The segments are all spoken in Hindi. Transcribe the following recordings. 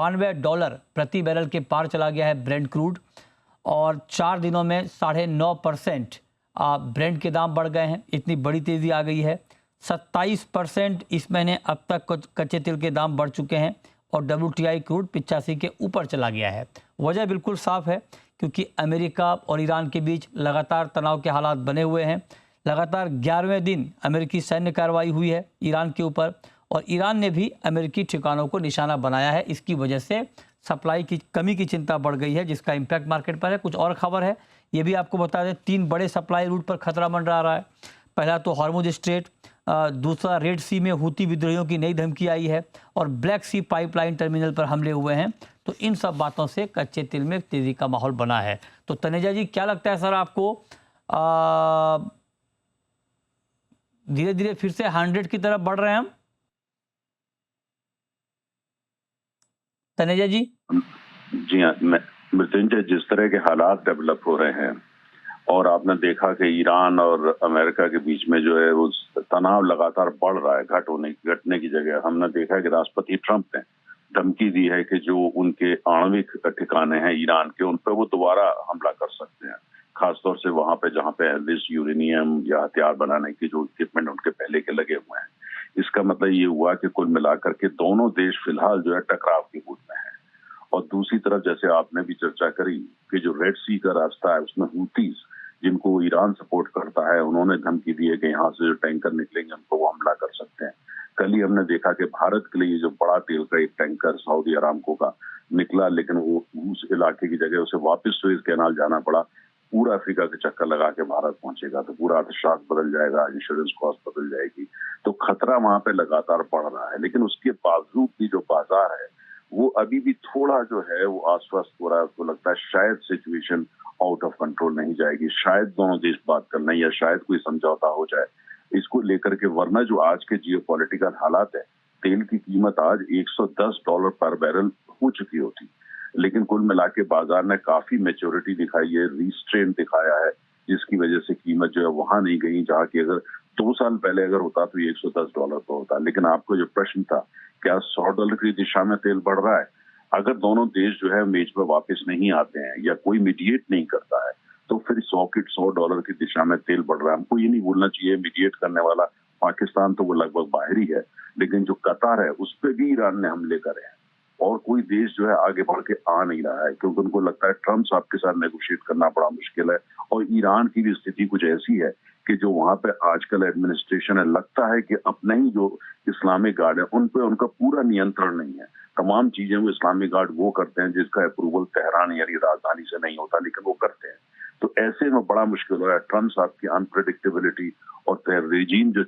$92 प्रति बैरल के पार चला गया है ब्रेंट क्रूड, और 4 दिनों में 9.5% ब्रेंट के दाम बढ़ गए हैं। इतनी बड़ी तेज़ी आ गई है। 27% इस महीने अब तक कच्चे तेल के दाम बढ़ चुके हैं और WTI क्रूड 85 के ऊपर चला गया है। वजह बिल्कुल साफ है, क्योंकि अमेरिका और ईरान के बीच लगातार तनाव के हालात बने हुए हैं। लगातार 11वें दिन अमेरिकी सैन्य कार्रवाई हुई है ईरान के ऊपर, और ईरान ने भी अमेरिकी ठिकानों को निशाना बनाया है। इसकी वजह से सप्लाई की कमी की चिंता बढ़ गई है, जिसका इम्पैक्ट मार्केट पर है। कुछ और खबर है, ये भी आपको बता दें। 3 बड़े सप्लाई रूट पर खतरा मंडरा रहा है। पहला तो हॉर्मुज स्ट्रेट, दूसरा रेड सी में हूती विद्रोहियों की नई धमकी आई है, और ब्लैक सी पाइपलाइन टर्मिनल पर हमले हुए हैं। तो इन सब बातों से कच्चे तेल में तेजी का माहौल बना है। तो तनेजा जी, क्या लगता है सर आपको, धीरे धीरे फिर से 100 की तरफ बढ़ रहे हैं हम? तनेजा जी। जी हाँ, मृत्युंजय, जिस तरह के हालात डेवलप हो रहे हैं और आपने देखा कि ईरान और अमेरिका के बीच में जो है वो तनाव लगातार बढ़ रहा है, घटने की जगह। हमने देखा है कि राष्ट्रपति ट्रंप ने धमकी दी है कि जो उनके आणविक ठिकाने हैं ईरान के, उन पर वो दोबारा हमला कर सकते हैं, खासतौर से वहां पे जहां पे एनरिच यूरेनियम या हथियार बनाने की जो इक्विपमेंट उनके पहले के लगे हुए हैं। इसका मतलब ये हुआ कि कुल मिलाकर के दोनों देश फिलहाल जो है टकराव की मूड में है। और दूसरी तरफ, जैसे आपने भी चर्चा करी कि जो रेड सी का रास्ता है उसमें हूतीज, जिनको ईरान सपोर्ट करता है, उन्होंने धमकी दी है कि यहाँ से जो टैंकर निकलेंगे उनको वो हमला कर सकते हैं। कल ही हमने देखा कि भारत के लिए जो बड़ा तेल का एक टैंकर सऊदी अरामको का निकला, लेकिन वो उस इलाके की जगह उसे वापस सुएज कैनाल जाना पड़ा। पूरा अफ्रीका के चक्कर लगा के भारत पहुंचेगा तो पूरा अर्थशास्त्र बदल जाएगा, इंश्योरेंस कॉस्ट बदल जाएगी। तो खतरा वहां पे लगातार बढ़ रहा है। लेकिन उसके बावजूद भी जो बाजार है वो अभी भी थोड़ा जो है वो आश्वस्त हो रहा है। उसको लगता है शायद सिचुएशन आउट ऑफ कंट्रोल नहीं जाएगी, शायद दोनों देश बात कर लें या शायद कोई समझौता हो जाए इसको लेकर के। वरना जो आज के जियोपॉलिटिकल हालात है, तेल की कीमत आज $110 पर बैरल हो चुकी होती, लेकिन कुल मिला के बाजार ने काफी मेच्योरिटी दिखाई है, रिस्ट्रेंट दिखाया है, जिसकी वजह से कीमत जो है वहां नहीं गई जहां की अगर 2 साल पहले अगर होता तो $110 पर होता। लेकिन आपको जो प्रश्न था, क्या $100 की दिशा में तेल बढ़ रहा है? अगर दोनों देश जो है मेज पर वापस नहीं आते हैं या कोई मीडिएट नहीं करता है, तो फिर $100 की दिशा में तेल बढ़ रहा है। हमको ये नहीं बोलना चाहिए मीडिएट करने वाला पाकिस्तान तो वो लगभग बाहर ही है, लेकिन जो कतार है उस पर भी ईरान ने हमले करे हैं और कोई देश जो है आगे बढ़ के आ नहीं रहा है, क्योंकि उनको लगता है ट्रंप साहब के साथ नेगोशिएट करना बड़ा मुश्किल है। और ईरान की भी स्थिति कुछ ऐसी है कि जो वहां पे आजकल एडमिनिस्ट्रेशन है, लगता है कि अपने ही जो इस्लामिक गार्ड है उन पे उनका पूरा नियंत्रण नहीं है। तमाम चीजें वो इस्लामिक गार्ड वो करते हैं जिसका अप्रूवल तेहरान यानी राजधानी से नहीं होता, लेकिन वो करते हैं। तो ऐसे में बड़ा मुश्किल हो रहा है। ट्रंप साहब की अनप्रेडिक्टेबिलिटी और रेजीम जो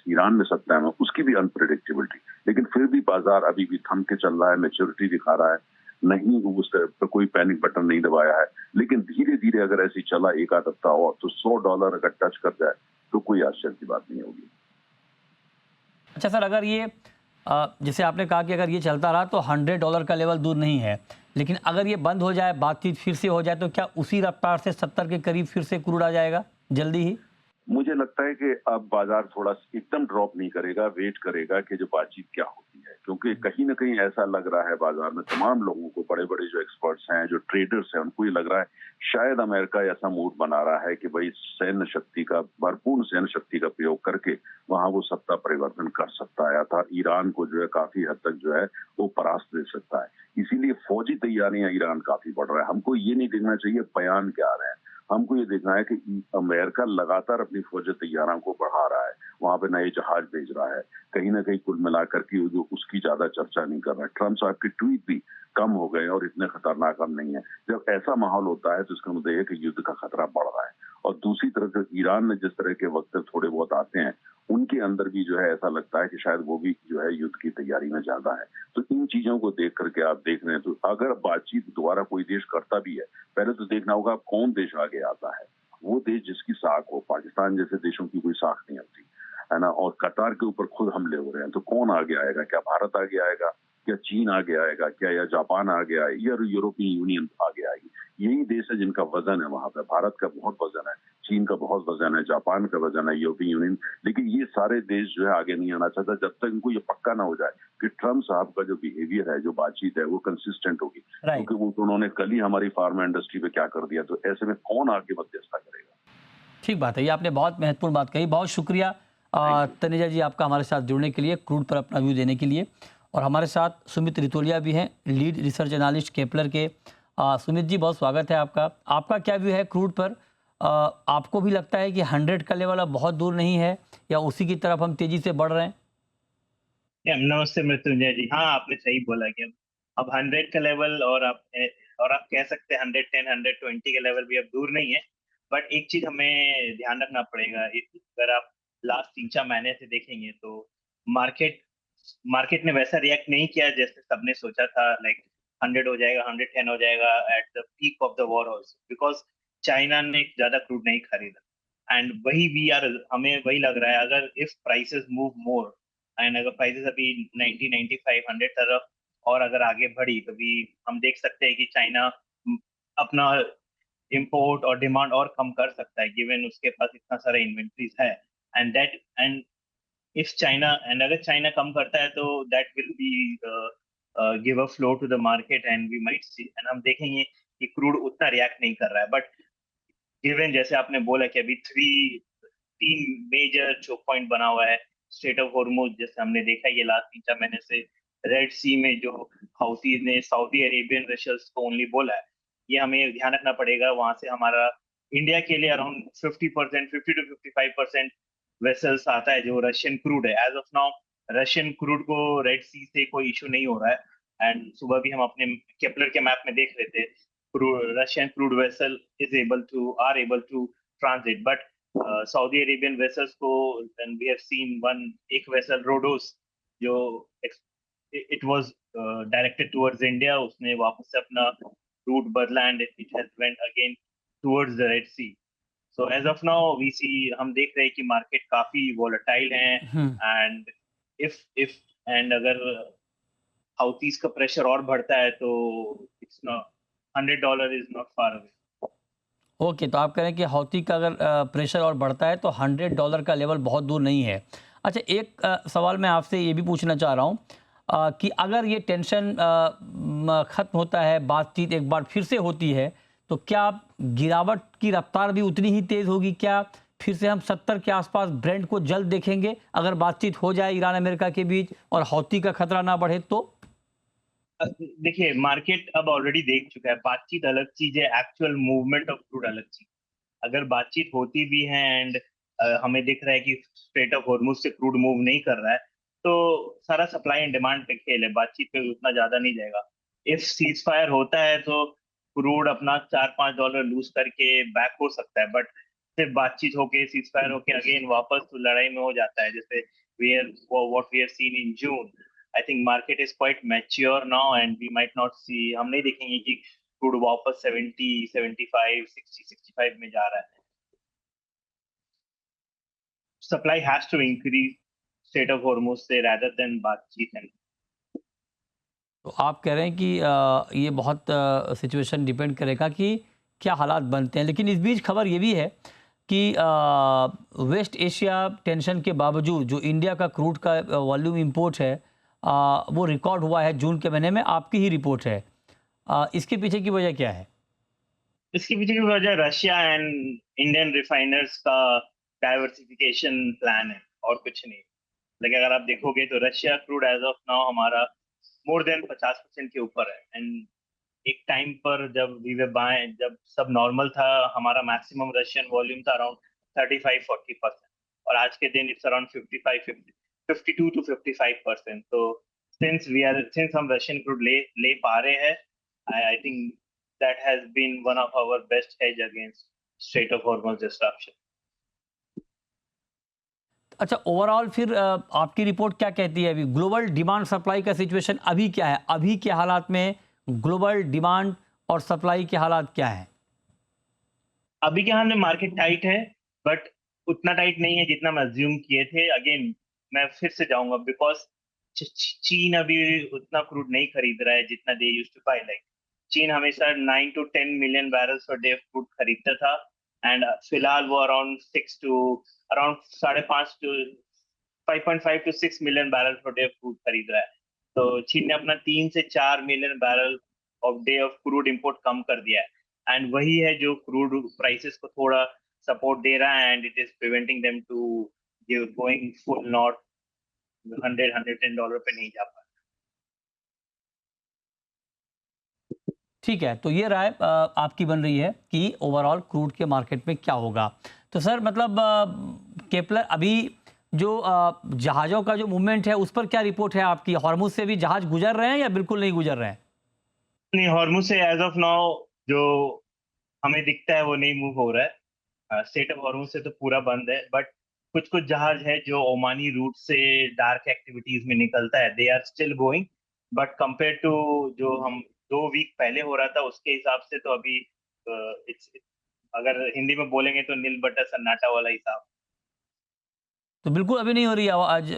ईरान में सत्ता में उसकी भी अनप्रेडिक्टेबिलिटी, लेकिन फिर भी बाजार अभी भी थम के चल रहा है, मेच्योरिटी दिखा रहा है, नहीं उस पर कोई पैनिक बटन नहीं दबाया है। लेकिन धीरे धीरे अगर ऐसी चला एक आध हफ्ता और तो $100 अगर टच कर जाए तो कोई आश्चर्य की बात नहीं होगी। अच्छा सर, अगर ये जैसे आपने कहा कि अगर ये चलता रहा तो $100 का लेवल दूर नहीं है, लेकिन अगर ये बंद हो जाए, बातचीत फिर से हो जाए, तो क्या उसी रफ्तार से 70 के करीब फिर से क्रूड आ जाएगा जल्दी ही? मुझे लगता है कि अब बाजार थोड़ा एकदम ड्रॉप नहीं करेगा, वेट करेगा कि जो बातचीत क्या होती है, क्योंकि कहीं ना कहीं ऐसा लग रहा है बाजार में तमाम लोगों को, बड़े बड़े जो एक्सपर्ट्स हैं, जो ट्रेडर्स हैं, उनको ये लग रहा है शायद अमेरिका ऐसा मूड बना रहा है कि भाई सैन्य शक्ति का, भरपूर सैन्य शक्ति का प्रयोग करके वहां वो सत्ता परिवर्तन कर सकता है, अर्थात ईरान को जो है काफी हद तक जो है वो परास्त दे सकता है। इसीलिए फौजी तैयारियां ईरान काफी बढ़ रहा है। हमको ये नहीं देखना चाहिए बयान क्या आ रहे हैं, हमको ये देखना है कि अमेरिका लगातार अपनी फौजी तैयारियों को बढ़ा रहा है, वहां पे नए जहाज भेज रहा है। कहीं ना कहीं कुल मिलाकर के जो उसकी ज्यादा चर्चा नहीं कर रहा है। ट्रंप साहब के ट्वीट भी कम हो गए और इतने खतरनाक हम नहीं है। जब ऐसा माहौल होता है तो इसका मतलब है कि युद्ध का खतरा बढ़ रहा है। और दूसरी तरफ ईरान में जिस तरह के वक्त थोड़े बहुत आते हैं, उनके अंदर भी जो है ऐसा लगता है कि शायद वो भी जो है युद्ध की तैयारी में ज्यादा है। तो इन चीजों को देख करके आप देख रहे हैं, तो अगर बातचीत दोबारा कोई देश करता भी है, पहले तो देखना होगा कौन देश आगे आता है। वो देश जिसकी साख हो, पाकिस्तान जैसे देशों की कोई साख नहीं होती है ना, और कतार के ऊपर खुद हमले हो रहे हैं, तो कौन आगे आएगा? क्या भारत आगे आएगा, क्या चीन आगे आएगा, क्या या जापान आगे आएगा, या यूरोपियन यूनियन आगे आएगी? यही देश है जिनका वजन है वहां पे। भारत का बहुत वजन है, चीन का बहुत वजन है, जापान का वजन है, यूरोपियन यूनियन, लेकिन ये सारे देश जो है आगे नहीं आना चाहता जब तक इनको ये पक्का ना हो जाए कि ट्रम्प साहब का जो बिहेवियर है, जो बातचीत है, वो कंसिस्टेंट होगी। राइट। क्योंकि वो तो उन्होंने कल ही हमारी फार्मा इंडस्ट्री पे क्या कर दिया, तो ऐसे में कौन आगे मध्यस्थता करेगा? ठीक बात है, ये आपने बहुत महत्वपूर्ण बात कही। बहुत शुक्रिया थैंक यू। तनेजा जी आपका हमारे साथ जुड़ने के लिए, क्रूड पर अपना व्यू देने के लिए। और हमारे साथ सुमित रितोलिया भी हैं, लीड रिसर्च एनालिस्ट केपलर के। सुमित जी बहुत स्वागत है आपका। आपका क्या व्यू है क्रूड पर? आपको भी लगता है कि 100 का लेवल अब बहुत दूर नहीं है, या उसी की तरफ हम तेजी से बढ़ रहे हैं? नमस्ते मृत्युंजय जी। हाँ, आपने सही बोला कि अब 100 का लेवल, और आप कह सकते हैं 110 120 का लेवल भी अब दूर नहीं है। बट एक चीज हमें ध्यान रखना पड़ेगा, अगर आप लास्ट 3-4 महीने से देखेंगे तो मार्केट मार्केट ने वैसा रिएक्ट नहीं किया जैसे सबने सोचा था। लाइक 100 हो जाएगा, 110 हो जाएगा at the peak of the war also, because China ने ज्यादा क्रूड नहीं खरीदा। एंड वही वी आर हमें वही लग रहा है, अगर if prices move more and अगर प्राइसेस अभी 90 95 100 तरफ और अगर आगे बढ़ी तो भी हम देख सकते हैं कि चाइना अपना इंपोर्ट और डिमांड और कम कर सकता है, गिवन उसके पास इतना सारा इन्वेंट्रीज है। एंड इफ चाइना एंड अगर चाइना कम करता है तो that will be give a flow to the market and we might see, and हम देखेंगे कि क्रूड उतना रिएक्ट नहीं कर रहा है। बट गिवन जैसे आपने बोला कि अभी तीन मेजर चोक पॉइंट बना हुआ है, स्ट्रेट ऑफ हॉर्मुज जैसे हमने देखा ये लास्ट 3-4 महीने से, रेड सी में जो हाउथीज ने सऊदी अरेबियन वेसल्स को ओनली बोला है, ये हमें ध्यान रखना पड़ेगा। वहां से हमारा इंडिया के लिए अराउंड 50% 50 to 55% वेसल्स आता है जो रशियन क्रूड है। As of now Russian crude को रेड सी से कोई इशू नहीं हो रहा है। एंड सुबह भी हम अपने केपलर के मैप में देख रहे थे, Russian crude vessel are able to transit, but Saudi Arabian vessels को, and we have seen एक vessel Rhodos जो it was directed towards India, उसने वापस से अपना रूट बदला and it has went again towards the Red Sea. So as of now we see, हम देख रहे हैं कि मार्केट काफी volatile है। and if and अगर हाउथीज का प्रेशर और बढ़ता है तो it's not $100 is not far away. Okay, तो आप कह रहे हैं कि हौती का अगर प्रेशर और बढ़ता है तो $100 का लेवल बहुत दूर नहीं है। अच्छा, एक सवाल मैं आपसे ये भी पूछना चाह रहा हूँ कि अगर ये टेंशन ख़त्म होता है, बातचीत एक बार फिर से होती है, तो क्या गिरावट की रफ्तार भी उतनी ही तेज़ होगी? क्या फिर से हम 70 के आसपास ब्रेंट को जल्द देखेंगे अगर बातचीत हो जाए ईरान अमेरिका के बीच और हौती का खतरा ना बढ़े तो? देखिए, मार्केट अब ऑलरेडी देख चुका है, बातचीत अलग चीज है, एक्चुअल मूवमेंट ऑफ क्रूड अलग चीज। अगर बातचीत होती भी है एंड हमें दिख रहा है कि स्ट्रेट ऑफ हॉर्मुज से क्रूड मूव नहीं कर रहा है, तो सारा सप्लाई एंड डिमांड पे खेल है, बातचीत पे उतना ज्यादा नहीं जाएगा। इफ सीज फायर होता है तो क्रूड अपना $4-5 लूज करके बैक हो सकता है, बट सिर्फ बातचीत होके सीज फायर होके अगेन वापस तो लड़ाई में हो जाता है, जैसे what we have seen in June. I think market is quite mature now and we might not see, हम नहीं देखेंगे कि क्रूड वापस 70 75 60 65 में जा रहा है। Supply has to increase strait of Hormuz से rather than बातचीत एंड। तो आप कह रहे हैं कि ये बहुत सिचुएशन डिपेंड करेगा कि क्या हालात बनते हैं। लेकिन इस बीच खबर ये भी है कि वेस्ट एशिया टेंशन के बावजूद जो इंडिया का क्रूड का वॉल्यूम इंपोर्ट है वो रिकॉर्ड हुआ है जून के महीने में। आपकी ही रिपोर्ट है, इसके पीछे की वजह क्या है? इसके पीछे की वजह रशिया एंड इंडियन रिफाइनर्स का डाइवर्सिफिकेशन प्लान है और कुछ नहीं। लेकिन अगर आप देखोगे तो Russia crude as of now हमारा मोर देन 50% के ऊपर है। एंड एक टाइम पर जब सब नॉर्मल था, हमारा मैक्सिमम रशियन वॉल्यूम था अराउंड 35-40%, और आज के दिन इट्स अराउंड 52 to 55%। तो सिंस हम रशियन क्रूड ले पा रहे हैं, I think that has been one of our best hedge against strait of Hormuz disruption. अच्छा, ओवरऑल फिर आपकी रिपोर्ट क्या कहती है? अभी ग्लोबल डिमांड सप्लाई का सिचुएशन अभी क्या है? अभी के हालात में ग्लोबल डिमांड और सप्लाई के हालात क्या हैं? अभी के हाल में मार्केट टाइट है, बट उतना टाइट नहीं है जितना मैं अज्यूम किए थे। अगेन मैं फिर से जाऊंगा, बिकॉज चीन अभी उतना क्रूड नहीं खरीद रहा है जितना they used to buy. Like चीन हमेशा 9 to 10 million barrels per day crude खरीदता था, एंड फिलहाल वो around 5.5 to 6 million barrel per day crude खरीद रहा है। तो चीन ने अपना 3 से 4 million barrel of day of crude import कम कर दिया है, एंड वही है जो क्रूड प्राइसेस को थोड़ा सपोर्ट दे रहा है, and it is preventing them to going full north. $110 पे नहीं जा पा। ठीक है, तो ये राय आपकी बन रही है कि ओवरऑल क्रूड के मार्केट में क्या होगा। तो सर मतलब केपलर अभी जो जहाज़ों का जो मूवमेंट है उस पर क्या रिपोर्ट है आपकी? हॉर्मुज से भी जहाज गुजर रहे हैं या बिल्कुल नहीं गुजर रहे हैं? नहीं, हॉर्मुज से एज ऑफ नाउ जो हमें दिखता है वो नहीं मूव हो रहा है। स्टेट ऑफ हॉर्मुज से तो पूरा बंद है, बट कुछ कुछ जहाज है जो ओमानी रूट से डार्क एक्टिविटीज में निकलता है, they are still going, but compare to जो हम 2 वीक पहले हो रहा था उसके हिसाब से तो अभी इट्स, अगर हिंदी में बोलेंगे तो नील बटा सन्नाटा वाला हिसाब। तो बिल्कुल अभी नहीं हो रही आवाज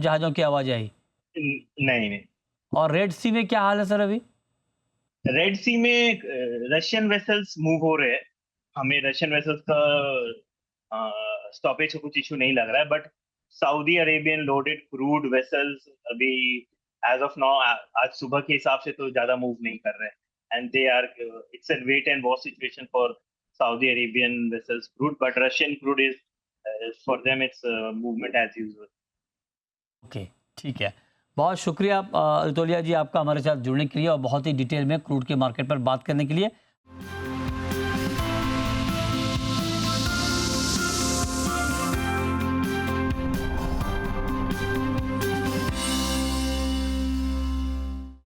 जहाज़ों की आवाजाही। नहीं नहीं। और रेड सी में क्या हाल है सर अभी? रेड सी में रशियन वेसल्स मूव हो रहे हैं। हमें रशियन वेसल्स का स्टॉपेज का कुछ इशू नहीं लग रहा है, but Saudi Arabian loaded crude vessels अभी एज ऑफ नाउ आज सुबह के हिसाब से तो ज्यादा मूव नहीं कर रहे हैं, and they are it's a wait and watch situation for Saudi Arabian vessels crude, but Russian crude is for them it's movement as usual. Okay, ठीक है। बहुत शुक्रिया रितोलिया जी आपका हमारे साथ जुड़ने के लिए और बहुत ही डिटेल में क्रूड के मार्केट पर बात करने के लिए।